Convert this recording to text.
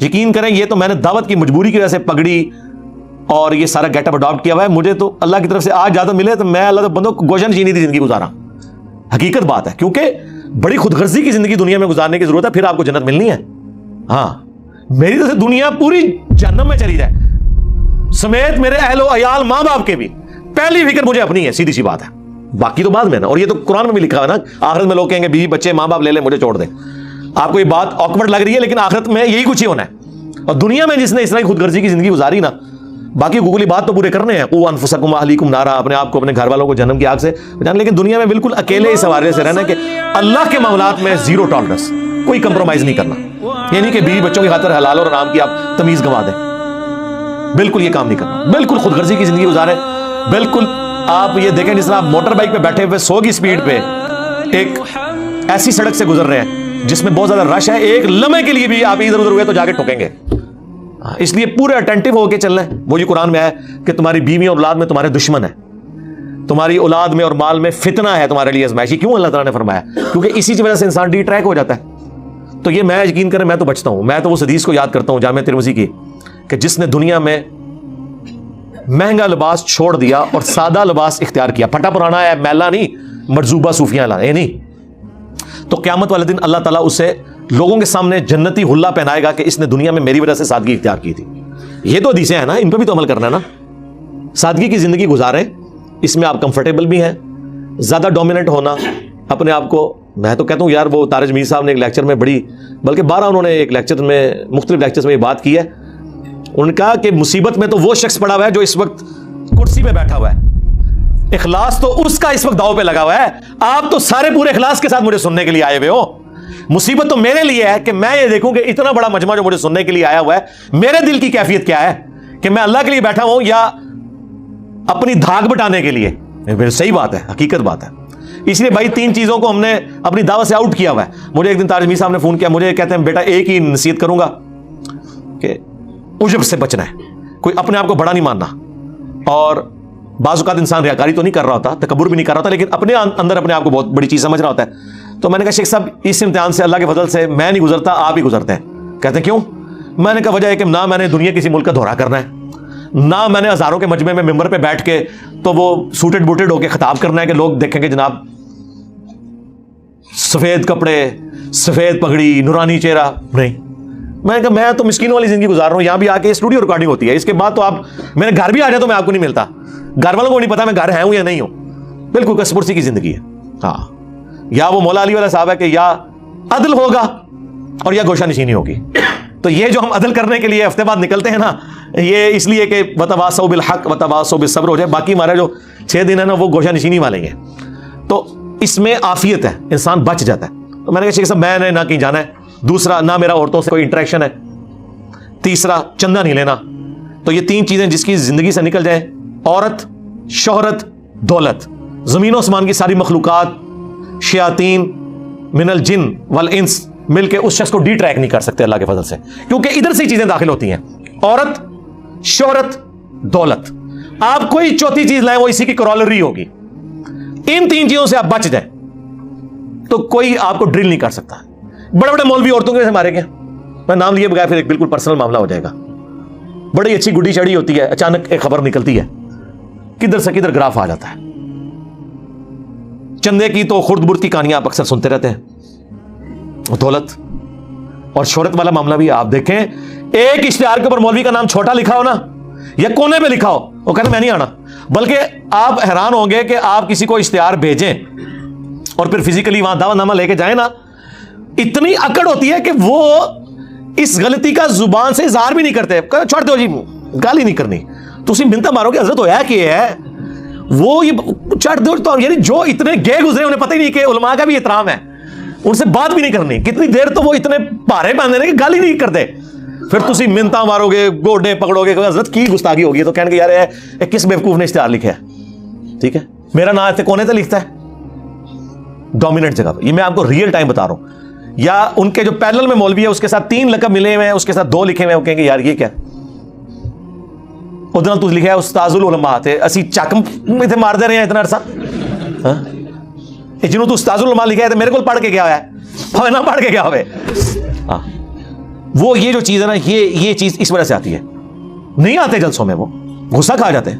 یقین کریں یہ تو میں نے دعوت کی مجبوری کی وجہ سے پگڑی اور یہ سارا گیٹ اپ اڈاپٹ کیا ہوا ہے. مجھے تو اللہ کی طرف سے آج زیادہ ملے تو میں اللہ کے بندوں کو گوشہ نشینی دی زندگی گزارا. حقیقت بات ہے, کیونکہ بڑی خود غرضی کی زندگی دنیا میں گزارنے کی ضرورت ہے, پھر آپ کو جنت ملنی ہے. ہاں میری طرف سے دنیا پوری جہنم میں چلی جائے سمیت میرے اہل و عیال ماں باپ کے بھی, پہلی فکر مجھے اپنی ہے, سیدھی سی بات ہے. باقی تو بعد میں نا, اور یہ تو قرآن میں بھی لکھا ہے نا, آخرت میں لوگ کہیں گے بیوی بچے ماں باپ لے لیں مجھے چھوڑ دیں. آپ کو یہ بات آکورڈ لگ رہی ہے لیکن آخرت میں یہی کچھ ہی ہونا ہے. اور دنیا میں جس نے اس طرح کی خود غرضی کی زندگی گزاری نا, باقی گوگلی بات تو پورے کرنے ہیں, قوا انفسکم واہلیکم نارا, اپنے آپ کو اپنے گھر والوں کو جہنم کی آگ سے بچانا. لیکن دنیا میں بالکل اکیلے اس حوالے سے رہنا کہ اللہ کے معاملات میں زیرو ٹالرنس, کوئی کمپرومائز نہیں کرنا. یہ نہیں کہ بیوی بچوں کی خاطر حلال اور حرام کی آپ تمیز گنوا دیں, بالکل یہ کام نہیں کرنا. بالکل خود غرضی کی زندگی گزاریں. بالکل آپ یہ دیکھیں جس طرح آپ موٹر بائک پہ بیٹھے ہوئے 100 کی سپیڈ پہ ایک ایسی سڑک سے گزر رہے ہیں جس میں بہت زیادہ رش ہے, ایک لمحے کے لیے بھی آپ ادھر ادھر ہوئے تو جا کے ٹھوکیں گے. اس لیے پورے اٹینٹو ہو کے چلنا ہے. وہ یہ قرآن میں ہے کہ تمہاری بیوی اور اولاد میں تمہارے دشمن ہے, تمہاری اولاد میں اور مال میں فتنہ ہے تمہارے لیے آزمائشی. کیوں اللہ تعالیٰ نے فرمایا؟ کیونکہ اسی کی وجہ سے انسان ڈی ٹریک ہو جاتا ہے. تو یہ میں یقین کریں میں تو بچتا ہوں. میں تو اس حدیث کو یاد کرتا ہوں جامعہ ترمذی کی کہ جس نے دنیا میں مہنگا لباس چھوڑ دیا اور سادہ لباس اختیار کیا, پھٹا پرانا ہے میلا نہیں, مرزوبہ صوفیاں لا یہ نہیں, تو قیامت والے دن اللہ تعالیٰ اسے لوگوں کے سامنے جنتی حلہ پہنائے گا کہ اس نے دنیا میں میری وجہ سے سادگی اختیار کی تھی. یہ تو حدیثیں ہیں نا, ان پہ بھی تو عمل کرنا ہے نا. سادگی کی زندگی گزاریں, اس میں آپ کمفرٹیبل بھی ہیں. زیادہ ڈومیننٹ ہونا اپنے آپ کو, میں تو کہتا ہوں یار وہ طارج میر صاحب نے ایک لیکچر میں بڑی, بلکہ 12 انہوں نے ایک لیکچر میں مختلف لیکچرز میں یہ بات کی ہے. انہوں نے کہا کہ مصیبت میں تو وہ شخص پڑا ہوا ہے جو اس وقت کرسی پہ بیٹھا ہوا ہے, اخلاص تو اس کا اس وقت داؤ پہ لگا ہوا ہے. آپ تو سارے پورے اخلاص کے ساتھ مجھے سننے کے لیے آئے ہوئے ہو. مصیبت تو میرے لیے ہے کہ میں یہ دیکھوں کہ اتنا بڑا مجمع جو مجھے سننے کے لیے آیا ہوا ہے, میرے دل کی کیفیت کیا ہے, کہ میں اللہ کے لیے بیٹھا ہوں یا اپنی دھاگ بٹانے کے لیے. صحیح بات ہے, حقیقت بات ہے. اس لیے بھائی 3 چیزوں کو ہم نے اپنی دعوت سے آؤٹ کیا ہوا ہے. مجھے ایک دن طارج میر صاحب نے فون کیا, مجھے کہتے ہیں بیٹا ایک ہی نصیحت کروں گا کہ عجب سے بچنا ہے, کوئی اپنے آپ کو بڑا نہیں ماننا. اور بعض اوقات انسان ریاکاری تو نہیں کر رہا ہوتا, تکبر بھی نہیں کر رہا ہوتا, لیکن اپنے اندر اپنے آپ کو بہت بڑی چیز سمجھ رہا ہوتا ہے. تو میں نے کہا شیخ صاحب اس امتحان سے اللہ کے فضل سے میں نہیں گزرتا, آپ ہی گزرتے ہیں. کہتے ہیں کیوں؟ میں نے کہا وجہ ہے کہ نہ میں نے دنیا کسی ملک کا دورہ کرنا ہے, نہ میں نے ہزاروں کے مجمع میں ممبر پہ بیٹھ کے تو وہ سوٹڈ بوٹڈ ہو کے خطاب کرنا ہے کہ لوگ دیکھیں گے جناب سفید کپڑے, سفید پگڑی, نورانی چہرہ. نہیں, میں نے کہا میں تو مسکین والی زندگی گزار رہا ہوں. یہاں بھی آ کے اسٹوڈیو ریکارڈنگ ہوتی ہے, اس کے بعد تو آپ میرے گھر بھی آ جائے تو میں آپ کو نہیں ملتا, گھر والوں کو نہیں پتا میں گھر ہے ہوں یا نہیں ہوں. بالکل کسپرسی کی زندگی ہے. ہاں, یا وہ مولا علی والا صاحب ہے کہ یا عدل ہوگا اور یا گوشہ نشینی ہوگی. تو یہ جو ہم عدل کرنے کے لیے ہفتے بعد نکلتے ہیں نا, یہ اس لیے کہ وتواصوا بالحق وتواصوا بالصبر ہو جائے. باقی ہمارے جو 6 دن ہے نا وہ گوشہ نشینی والے ہیں. تو اس میں عافیت ہے, انسان بچ جاتا ہے. تو میں نے کہا شیخ صاحب میں نے نہ کہیں جانا ہے, دوسرا نہ میرا عورتوں سے کوئی انٹریکشن ہے, تیسرا چندہ نہیں لینا. تو یہ 3 چیزیں جس کی زندگی سے نکل جائیں, عورت, شہرت, دولت, زمین و آسمان کی ساری مخلوقات, شیاطین من الجن والانس مل کے اس شخص کو ڈی ٹریک نہیں کر سکتے اللہ کے فضل سے, کیونکہ ادھر سے ہی چیزیں داخل ہوتی ہیں. عورت, شہرت, دولت. آپ کوئی چوتھی چیز لائیں وہ اسی کی کرولری ہوگی. ان 3 چیزوں سے آپ بچ جائیں تو کوئی آپ کو ڈرل نہیں کر سکتا. بڑے بڑے مولوی عورتوں کے مارے گئے, میں نام لیے بغیر پھر ایک بالکل پرسنل معاملہ ہو جائے گا. بڑی اچھی گڈی چڑی ہوتی ہے, اچانک ایک خبر نکلتی ہے, کدھر سے کدھر گراف آ جاتا ہے. چندے کی تو خرد برد کی کہانیاں آپ اکثر سنتے رہتے ہیں. دولت اور شہرت والا معاملہ بھی آپ دیکھیں, ایک اشتہار کے اوپر مولوی کا نام چھوٹا لکھا ہو نا یا کونے پہ لکھا ہو, وہ کہتے ہیں میں نہیں آنا. بلکہ آپ حیران ہوں گے کہ آپ کسی کو اشتہار بھیجیں اور پھر فزیکلی وہاں دعوت نامہ لے کے جائیں نا, اتنی اکڑ ہوتی ہے کہ وہ اس غلطی کا زبان سے اظہار بھی نہیں کرتے. چھوڑ دو جی, گالی نہیں کرنی, تسی منتیں مارو کہ حضرت ہویا کہ ہے وہ یہ چھوڑ دو. تو یعنی جو اتنے گئے گزرے انہیں پتہ ہی نہیں کہ علماء کا بھی احترام ہے, ان سے بات بھی نہیں کرنی. کتنی دیر تو وہ اتنے پارے باندھے رہے کہ گالی نہیں کرتے, پھر تسی منتاں مارو گے, گوڈے پکڑو گے, حضرت کی گستاخی ہوگی. تو کہنے کہ یار یہ کس بیوقوف نے اشتہار لکھا ہے, ٹھیک ہے میرا نام ایسے کونے سے لکھتا ہے ڈومیننٹ جگہ پہ. یہ میں آپ کو ریئل ٹائم بتا رہا ہوں. یا ان کے جو پیرلل میں مولوی ہے اس کے ساتھ 3 لقب ملے ہوئے ہیں, اس کے ساتھ 2 لکھے ہوئے ہیں, وہ کہیں گے یار یہ کیا ادھر تو لکھا ہے استاذ العلماء تھے, اسی چک میں تھے مار دے رہے ہیں اتنا عرصہ. جنہوں تو استاذ العلماء لکھا ہے تو میرے کو پڑھ کے کیا ہوا ہے, نہ پڑھ کے کیا ہوئے. وہ یہ جو چیز ہے نا، یہ چیز اس وجہ سے آتی ہے. نہیں آتے جلسوں میں، وہ غصہ کھا جاتے ہیں.